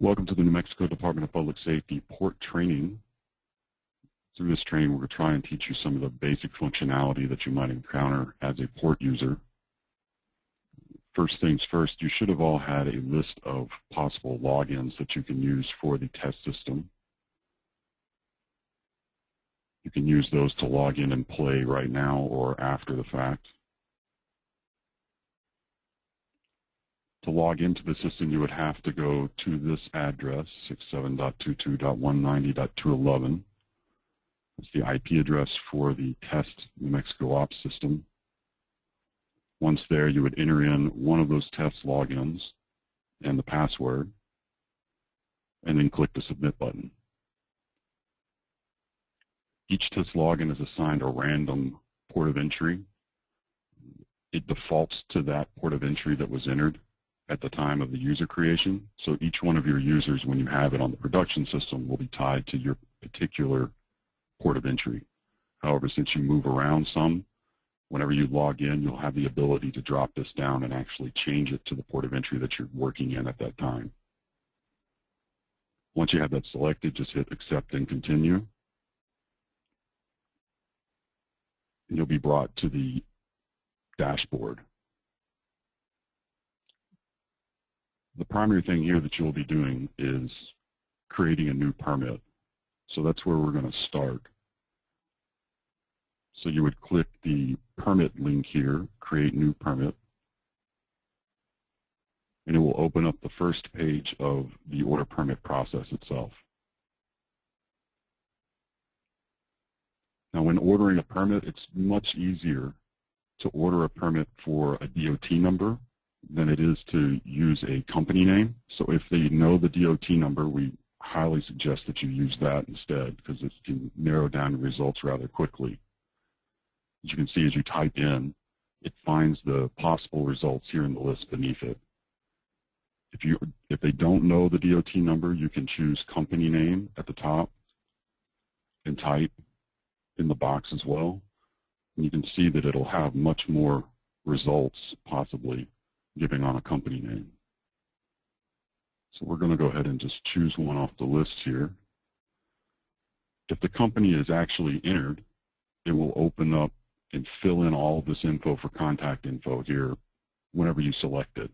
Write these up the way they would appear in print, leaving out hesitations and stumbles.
Welcome to the New Mexico Department of Public Safety port training. Through this training, we're going to try and teach you some of the basic functionality that you might encounter as a port user. First things first, you should have all had a list of possible logins that you can use for the test system. You can use those to log in and play right now or after the fact. To log into the system, you would have to go to this address, 67.22.190.211. It's the IP address for the test New Mexico Ops system. Once there, you would enter in one of those test logins and the password, and then click the Submit button. Each test login is assigned a random port of entry. It defaults to that port of entry that was entered at the time of the user creation. So each one of your users, when you have it on the production system, will be tied to your particular port of entry. However, since you move around some, whenever you log in, you'll have the ability to drop this down and actually change it to the port of entry that you're working in at that time. Once you have that selected, just hit Accept and Continue. And you'll be brought to the dashboard. The primary thing here that you'll be doing is creating a new permit. So that's where we're going to start. So you would click the permit link here, Create New Permit, and it will open up the first page of the order permit process itself. Now when ordering a permit, it's much easier to order a permit for a DOT number than it is to use a company name. So if they know the DOT number, we highly suggest that you use that instead because it can narrow down the results rather quickly. As you can see, as you type in, it finds the possible results here in the list beneath it. If they don't know the DOT number, you can choose company name at the top and type in the box as well. And you can see that it'll have much more results possibly giving on a company name. So we're going to go ahead and just choose one off the list here. If the company is actually entered, it will open up and fill in all of this info for contact info here whenever you select it.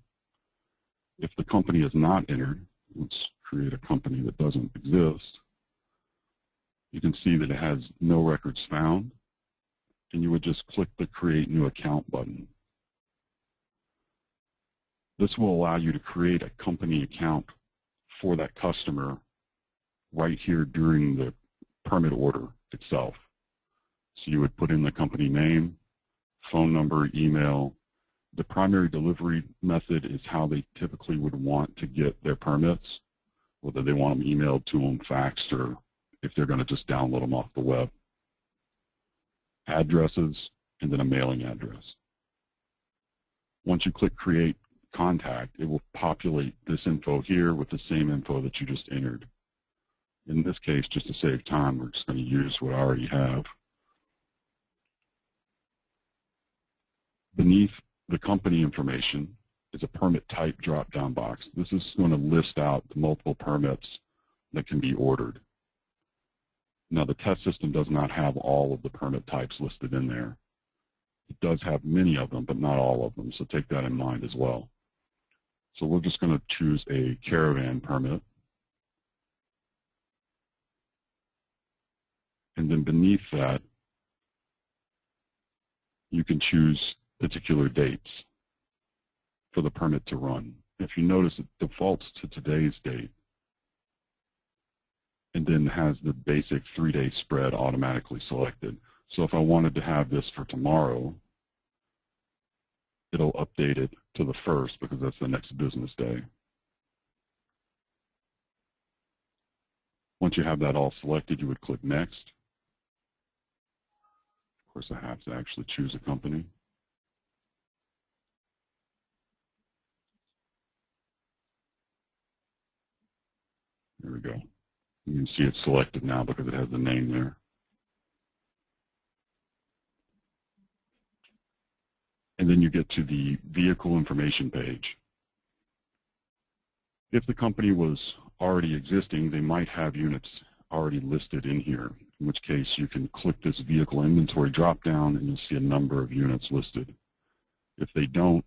If the company is not entered, let's create a company that doesn't exist, you can see that it has no records found, and you would just click the Create New Account button. This will allow you to create a company account for that customer right here during the permit order itself. So you would put in the company name, phone number, email. The primary delivery method is how they typically would want to get their permits, whether they want them emailed to them, faxed, or if they're going to just download them off the web. Addresses, and then a mailing address. Once you click Create Contact, it will populate this info here with the same info that you just entered. In this case, just to save time, we're just going to use what I already have. Beneath the company information is a permit type drop-down box. This is going to list out the multiple permits that can be ordered. Now, the test system does not have all of the permit types listed in there. It does have many of them, but not all of them, so take that in mind as well. So we're just going to choose a caravan permit. And then beneath that, you can choose particular dates for the permit to run. If you notice, it defaults to today's date and then has the basic 3-day spread automatically selected. So if I wanted to have this for tomorrow, it'll update it to the 1st because that's the next business day. Once you have that all selected, you would click Next. Of course, I have to actually choose a company. There we go. You can see it's selected now because it has the name there. And then you get to the vehicle information page. If the company was already existing, they might have units already listed in here, in which case you can click this vehicle inventory drop-down and you'll see a number of units listed. If they don't,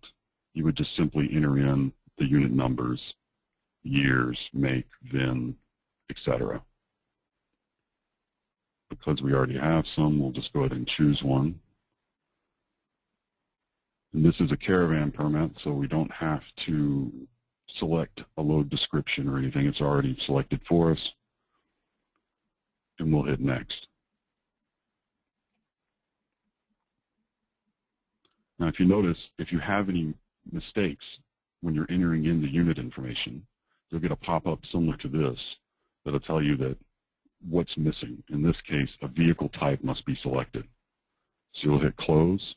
you would just simply enter in the unit numbers, years, make, VIN, etc. Because we already have some, we'll just go ahead and choose one. And this is a caravan permit, so we don't have to select a load description or anything. It's already selected for us. And we'll hit next. Now, if you notice, if you have any mistakes when you're entering in the unit information, you'll get a pop-up similar to this that'll tell you that what's missing. In this case, a vehicle type must be selected. So you'll hit close,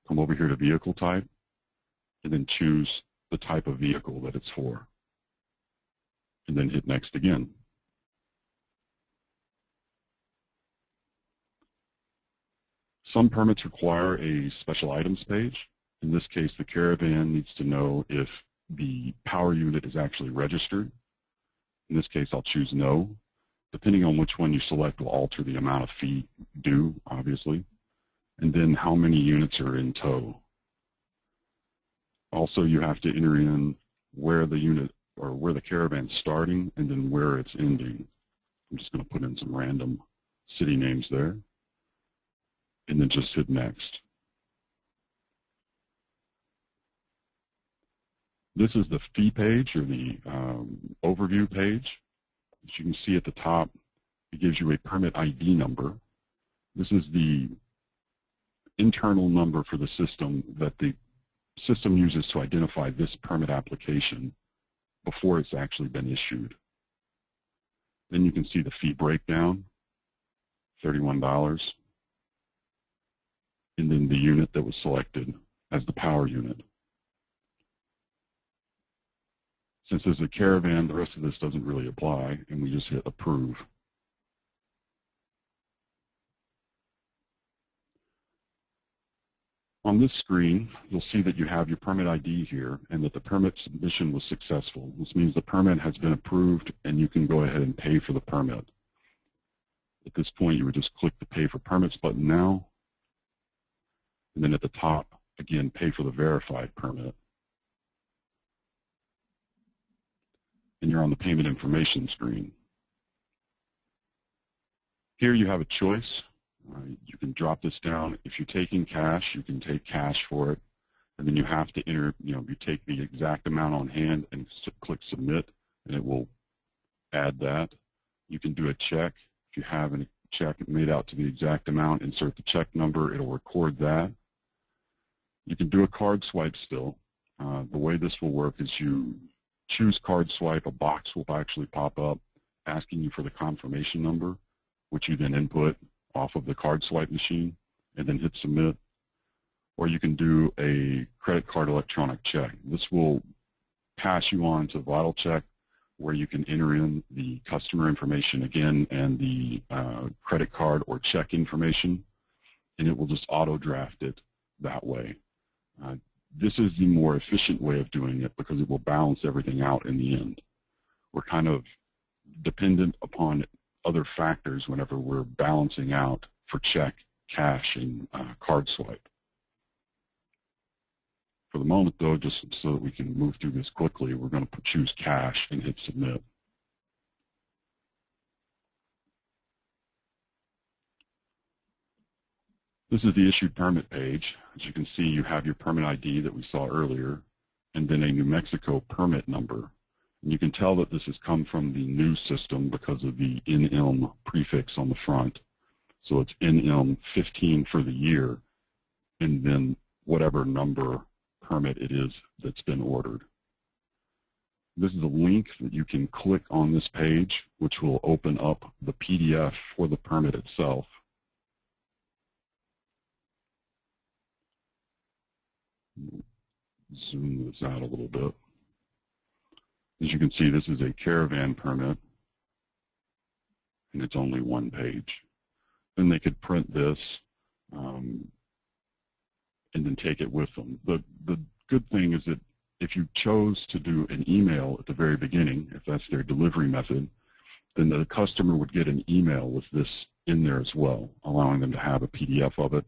come over here to vehicle type, and then choose the type of vehicle that it's for. And then hit next again. Some permits require a special items page. In this case, the caravan needs to know if the power unit is actually registered. In this case, I'll choose no. Depending on which one you select will alter the amount of fee due, obviously. And then how many units are in tow. Also, you have to enter in where the unit or where the caravan's starting and then where it's ending. I'm just going to put in some random city names there. And then just hit next. This is the fee page or the overview page. As you can see at the top, it gives you a permit ID number. This is the internal number for the system that the system uses to identify this permit application before it's actually been issued. Then you can see the fee breakdown, $31. And then the unit that was selected as the power unit. Since there's a caravan, the rest of this doesn't really apply, and we just hit approve. On this screen, you'll see that you have your permit ID here and that the permit submission was successful. This means the permit has been approved and you can go ahead and pay for the permit. At this point, you would just click the Pay for Permits button now. And then at the top, again, pay for the verified permit. And you're on the payment information screen. Here you have a choice. You can drop this down. If you're taking cash, you can take cash for it. And then you have to enter, you take the exact amount on hand and click Submit, and it will add that. You can do a check. If you have a check made out to the exact amount, insert the check number. It'll record that. You can do a card swipe still. The way this will work is you choose card swipe, a box will actually pop up asking you for the confirmation number, which you then input off of the card swipe machine and then hit submit. Or you can do a credit card electronic check. This will pass you on to VitalCheck, where you can enter in the customer information again and the credit card or check information, and it will just auto draft it that way. This is the more efficient way of doing it because it will balance everything out in the end. We're kind of dependent upon other factors whenever we're balancing out for check, cash, and card swipe. For the moment, though, just so that we can move through this quickly, we're going to choose cash and hit submit. This is the issued permit page. As you can see, you have your permit ID that we saw earlier, and then a New Mexico permit number. And you can tell that this has come from the new system because of the NM prefix on the front. So it's NM 15 for the year, and then whatever number permit it is that's been ordered. This is a link that you can click on this page, which will open up the PDF for the permit itself. Zoom this out a little bit. As you can see, this is a caravan permit, and it's only one page. Then they could print this and then take it with them. The good thing is that If you chose to do an email at the very beginning, if that's their delivery method, then the customer would get an email with this in there as well, allowing them to have a PDF of it.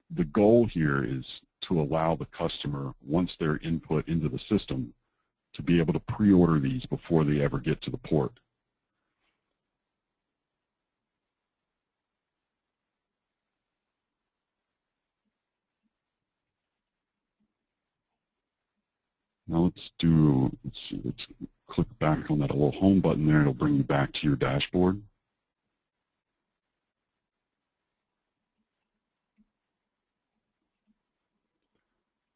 The goal here is to allow the customer, once they're input into the system, to be able to pre-order these before they ever get to the port. Now let's see, let's click back on that little home button there. It'll bring you back to your dashboard.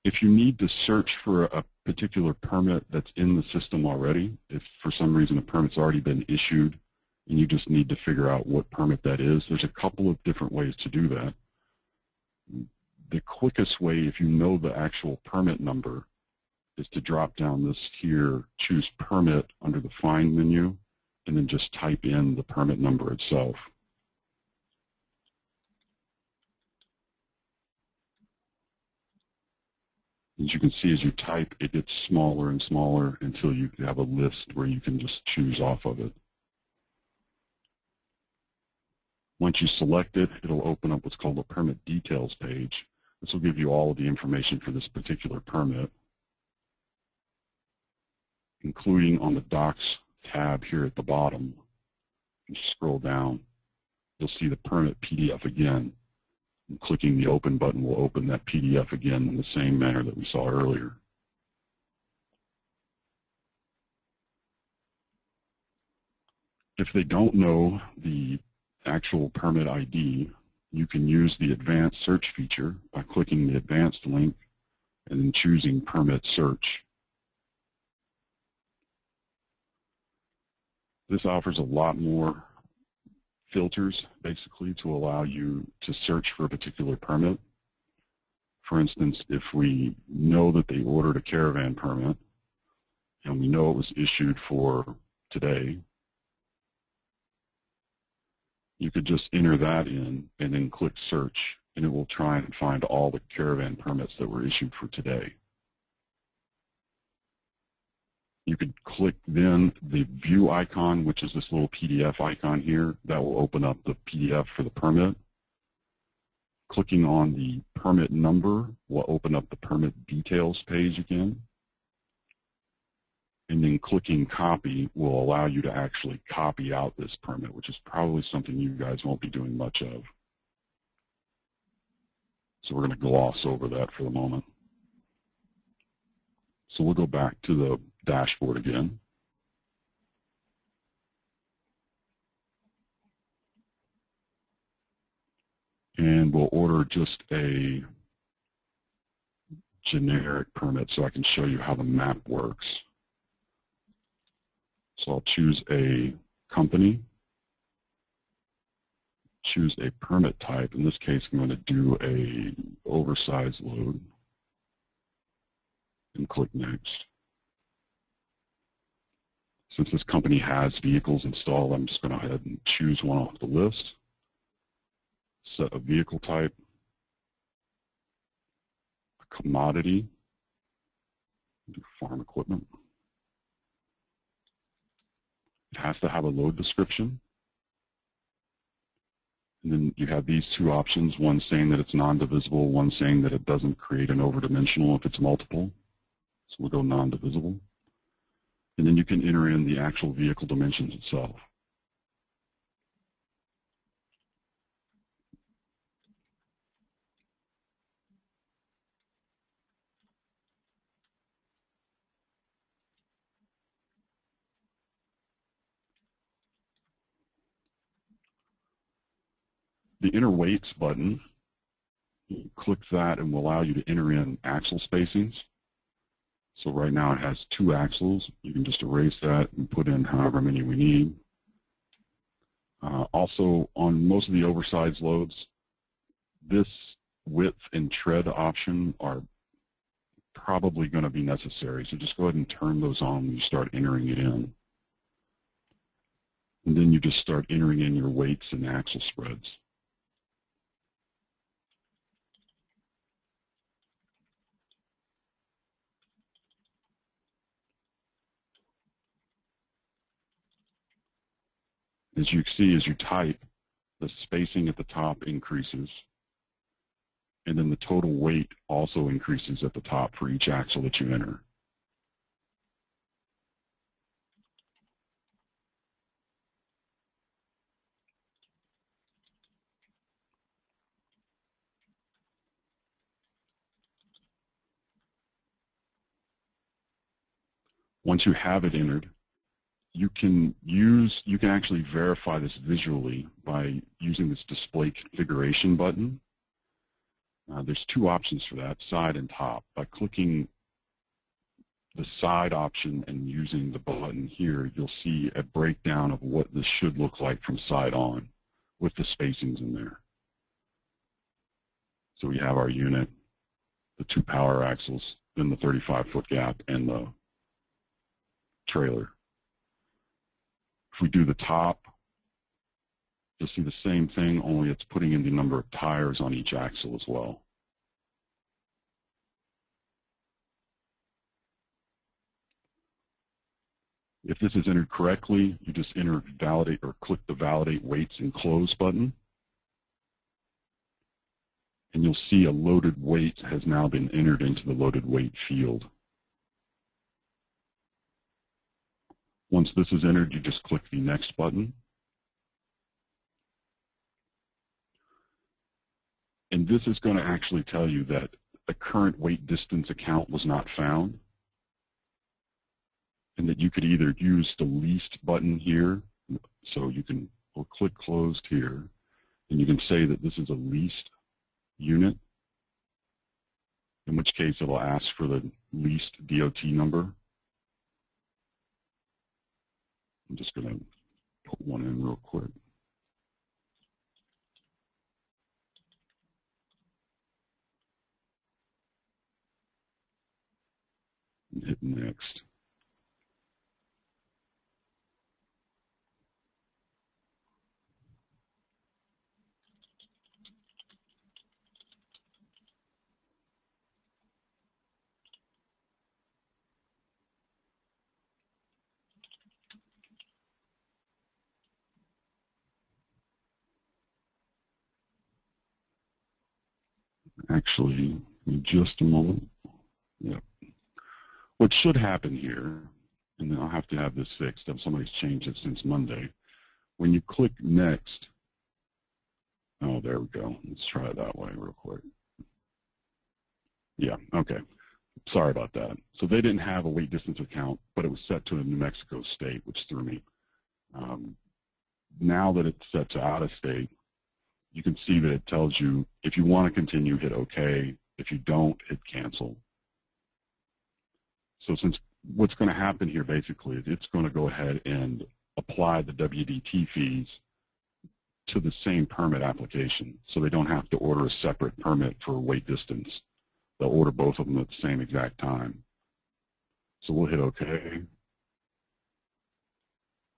If you need to search for a particular permit that's in the system already, if for some reason a permit's already been issued and you just need to figure out what permit that is, there's a couple of different ways to do that. The quickest way, if you know the actual permit number, is to drop down this here, choose permit under the find menu, and then just type in the permit number itself. As you can see, as you type, it gets smaller and smaller until you have a list where you can just choose off of it. Once you select it, it'll open up what's called a permit details page. This will give you all of the information for this particular permit, including on the Docs tab here at the bottom. You scroll down, you'll see the permit PDF again. And clicking the open button will open that PDF again in the same manner that we saw earlier. If they don't know the actual permit ID, you can use the advanced search feature by clicking the advanced link and then choosing permit search. This offers a lot more filters, basically, to allow you to search for a particular permit. For instance, if we know that they ordered a caravan permit and we know it was issued for today, you could just enter that in and then click search, and it will try and find all the caravan permits that were issued for today. You could click then the view icon, which is this little PDF icon here. That will open up the PDF for the permit. Clicking on the permit number will open up the permit details page again. And then clicking copy will allow you to actually copy out this permit, which is probably something you guys won't be doing much of. So we're going to gloss over that for the moment. So we'll go back to the dashboard again. And we'll order just a generic permit so I can show you how the map works. So I'll choose a company, choose a permit type. In this case, I'm going to do a oversized load and click next. Since this company has vehicles installed, I'm just going to go ahead and choose one off the list. Set a vehicle type, a commodity, do farm equipment. It has to have a load description. And then you have these two options, one saying that it's non-divisible, one saying that it doesn't create an overdimensional if it's multiple. So we'll go non-divisible. And then you can enter in the actual vehicle dimensions itself. The enter weights button, click that and will allow you to enter in axle spacings. So right now it has 2 axles. You can just erase that and put in however many we need. Also, on most of the oversized loads, this width and tread option are probably going to be necessary. So just go ahead and turn those on when you start entering it in. And then you just start entering in your weights and axle spreads. As you see, as you type, the spacing at the top increases, and then the total weight also increases at the top for each axle that you enter. Once you have it entered, you can actually verify this visually by using this display configuration button. There's two options for that, side and top. By clicking the side option and using the button here, you'll see a breakdown of what this should look like from side on with the spacings in there. So we have our unit, the two power axles, then the 35-foot gap, and the trailer. If we do the top, you'll see the same thing, only it's putting in the number of tires on each axle as well. If this is entered correctly, you just enter validate or click the validate weights and close button. And you'll see a loaded weight has now been entered into the loaded weight field. Once this is entered, you just click the next button. And this is going to actually tell you that the current weight distance account was not found, and that you could either use the least button here, so you can click closed here, and you can say that this is a least unit, in which case it will ask for the least DOT number. I'm just going to put one in real quick. And hit next. Actually, in just a moment. Yep. What should happen here, and I'll have to have this fixed if somebody's changed it since Monday, when you click next, oh, there we go. Let's try it that way real quick. Yeah, okay. Sorry about that. So they didn't have a weight distance account, but it was set to a New Mexico state, which threw me. Now that it's set to out of state, you can see that it tells you if you want to continue, hit OK. If you don't, hit cancel. So since what's going to happen here basically is it's going to go ahead and apply the WDT fees to the same permit application, so they don't have to order a separate permit for weight distance. They'll order both of them at the same exact time. So we'll hit OK,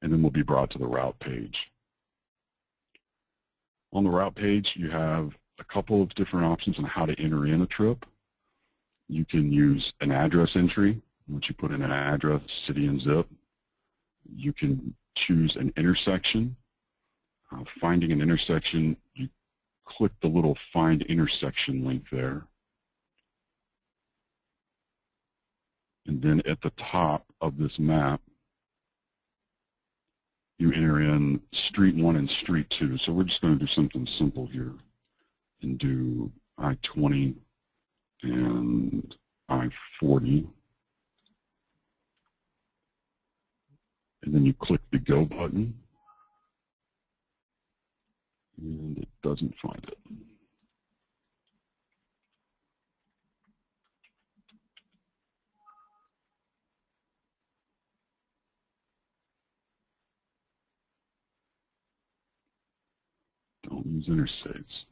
and then we'll be brought to the route page. On the route page, you have a couple of different options on how to enter in a trip. You can use an address entry, once you put in an address, city, and zip. You can choose an intersection. Finding an intersection, you click the little Find Intersection link there. And then at the top of this map, you enter in Street 1 and Street 2. So we're just going to do something simple here and do I-20 and I-40. And then you click the Go button. And it doesn't find it. Don't use interstates.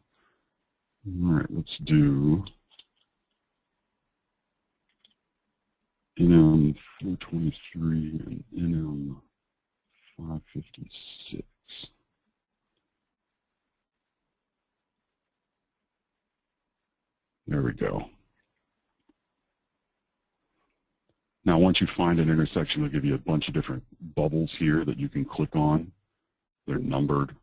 All right, let's do NM 423 and NM 556. There we go. Now, once you find an intersection, it'll give you a bunch of different bubbles here that you can click on They're numbered.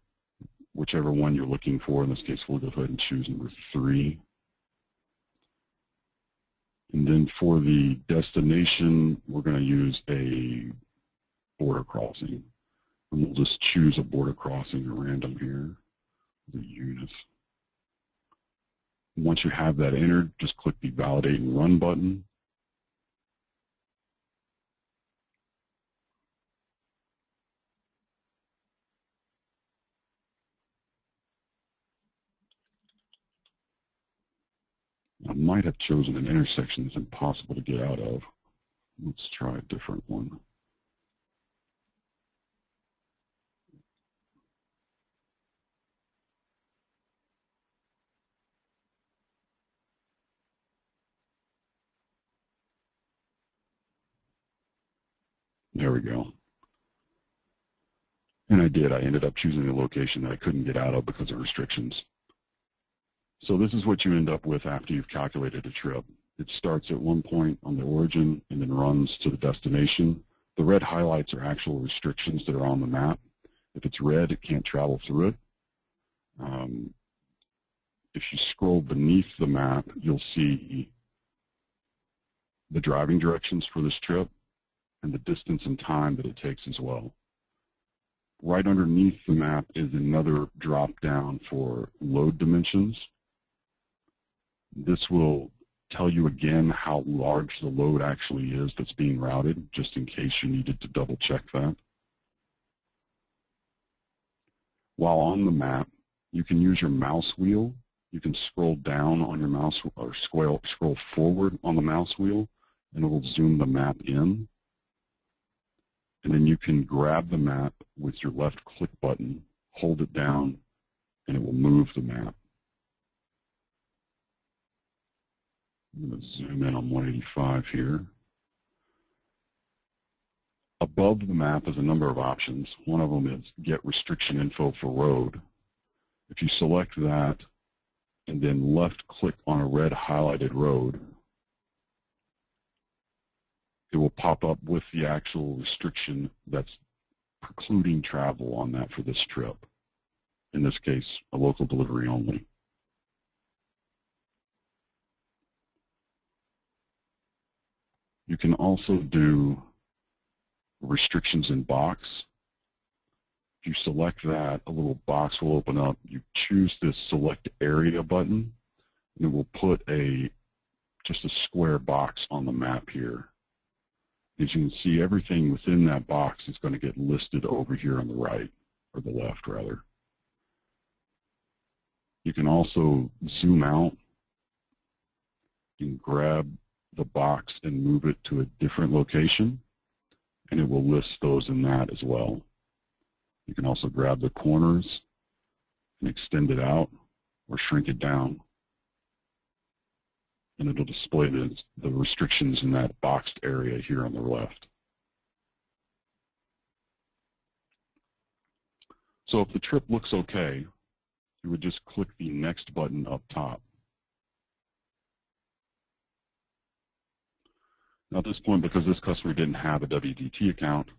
Whichever one you're looking for, in this case, we'll go ahead and choose number 3. And then for the destination, we're going to use a border crossing. And we'll just choose a border crossing at random here, the unit. Once you have that entered, just click the Validate and Run button. I might have chosen an intersection that's impossible to get out of. Let's try a different one. There we go. And I did. I ended up choosing a location that I couldn't get out of because of restrictions. So this is what you end up with after you've calculated a trip. It starts at one point on the origin and then runs to the destination. The red highlights are actual restrictions that are on the map. If it's red, it can't travel through it. If you scroll beneath the map, you'll see the driving directions for this trip and the distance and time that it takes as well. Right underneath the map is another drop down for load dimensions. This will tell you again how large the load actually is that's being routed, just in case you needed to double check that. While on the map, you can use your mouse wheel. You can scroll down on your mouse or scroll forward on the mouse wheel, and it will zoom the map in. And then you can grab the map with your left click button, hold it down, and it will move the map. I'm going to zoom in on 185 here. Above the map is a number of options. One of them is Get Restriction Info for Road. If you select that and then left click on a red highlighted road, it will pop up with the actual restriction that's precluding travel on that for this trip. In this case, a local delivery only. You can also do restrictions in box. If you select that, a little box will open up. You choose this Select Area button, and it will put just a square box on the map here. As you can see, everything within that box is going to get listed over here on the right, or the left rather. You can also zoom out and grab the box and move it to a different location, and it will list those in that as well. You can also grab the corners and extend it out or shrink it down, and it'll display the restrictions in that boxed area here on the left. So if the trip looks okay, you would just click the Next button up top. Now at this point, because this customer didn't have a WDT account,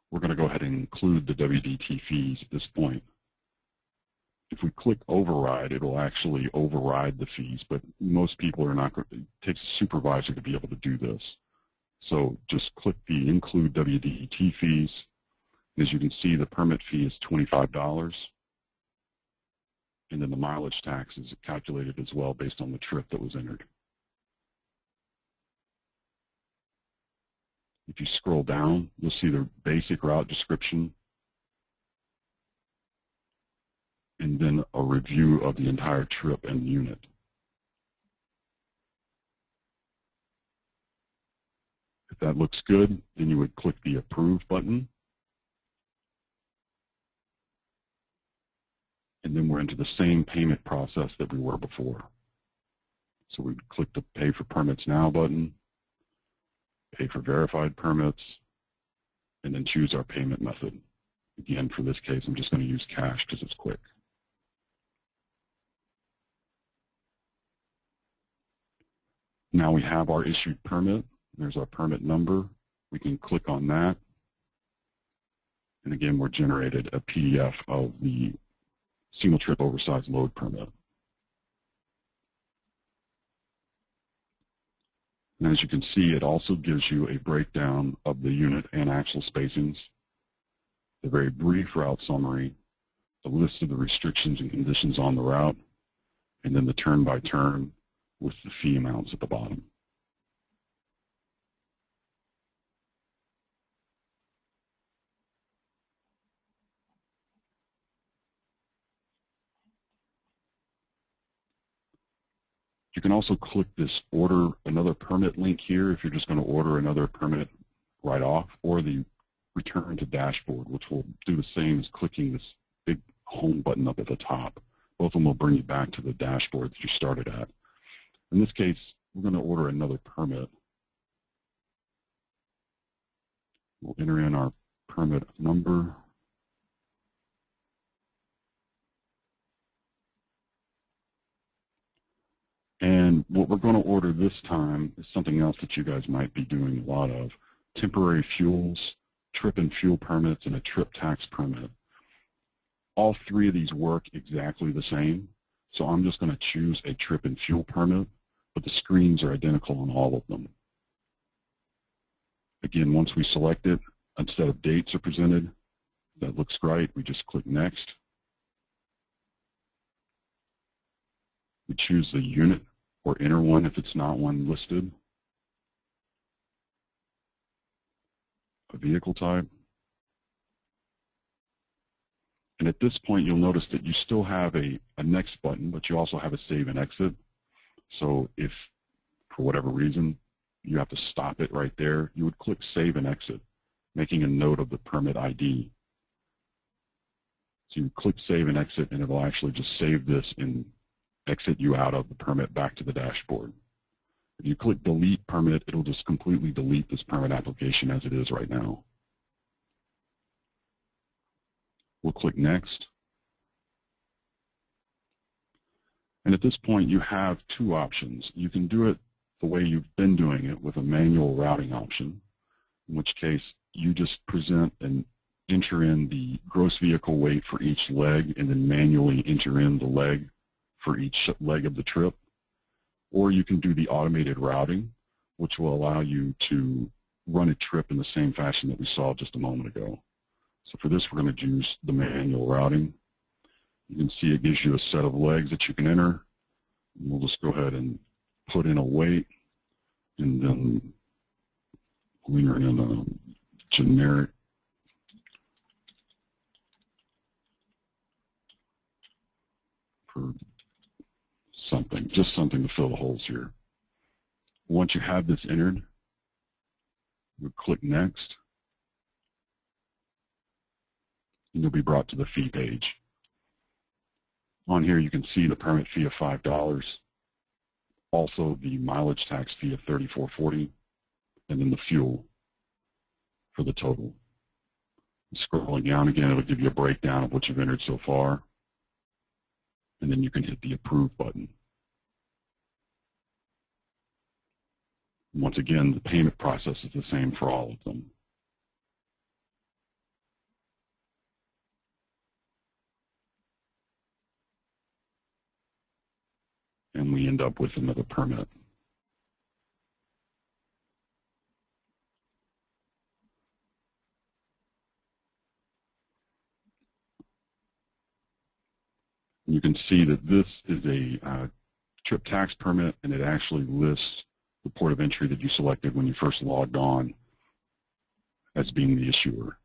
we're going to go ahead and include the WDT fees at this point. If we click Override, it will actually override the fees, but most people are not going to. It takes a supervisor to be able to do this. So just click the Include WDT fees. As you can see, the permit fee is $25, and then the mileage tax is calculated as well based on the trip that was entered. If you scroll down, you'll see the basic route description and then a review of the entire trip and unit. If that looks good, then you would click the Approve button. And then we're into the same payment process that we were before. So we'd click the Pay for Permits Now button, Pay for Verified Permits, and then choose our payment method. Again, for this case, I'm just going to use cash because it's quick. Now we have our issued permit. There's our permit number. We can click on that. And again, we're generated a PDF of the single trip oversized load permit. And as you can see, it also gives you a breakdown of the unit and axle spacings, a very brief route summary, a list of the restrictions and conditions on the route, and then the turn-by-turn with the fee amounts at the bottom. You can also click this order another permit link here if you're just going to order another permit right off, or the return to dashboard, which will do the same as clicking this big home button up at the top. Both of them will bring you back to the dashboard that you started at. In this case, we're going to order another permit. We'll enter in our permit number. And what we're going to order this time is something else that you guys might be doing a lot of: temporary fuels, trip and fuel permits, and a trip tax permit. All three of these work exactly the same, so I'm just going to choose a trip and fuel permit, but the screens are identical on all of them. Again, once we select it, instead of dates are presented, that looks great. We just click Next. We choose the unit or enter one if it's not one listed. A vehicle type. And at this point, you'll notice that you still have a Next button, but you also have a Save and Exit. So if, for whatever reason, you have to stop it right there, you would click Save and Exit, making a note of the permit ID. So you click Save and Exit, and it will actually just save this and exit you out of the permit back to the dashboard. If you click Delete Permit, it'll just completely delete this permit application as it is right now. We'll click Next. And at this point, you have two options. You can do it the way you've been doing it with a manual routing option, in which case you just present and enter in the gross vehicle weight for each leg and then manually enter in the leg for each leg of the trip. Or you can do the automated routing, which will allow you to run a trip in the same fashion that we saw just a moment ago. So for this, we're going to use the manual routing. You can see it gives you a set of legs that you can enter. We'll just go ahead and put in a weight, and then we'll enter in a generic for something, just something to fill the holes here. Once you have this entered, we'll click Next, and you'll be brought to the fee page. On here you can see the permit fee of $5, also the mileage tax fee of $34.40, and then the fuel for the total. Scrolling down again, it'll give you a breakdown of what you've entered so far, and then you can hit the Approve button. Once again, the payment process is the same for all of them. And we end up with another permit. You can see that this is a trip tax permit, and it actually lists the port of entry that you selected when you first logged on as being the issuer.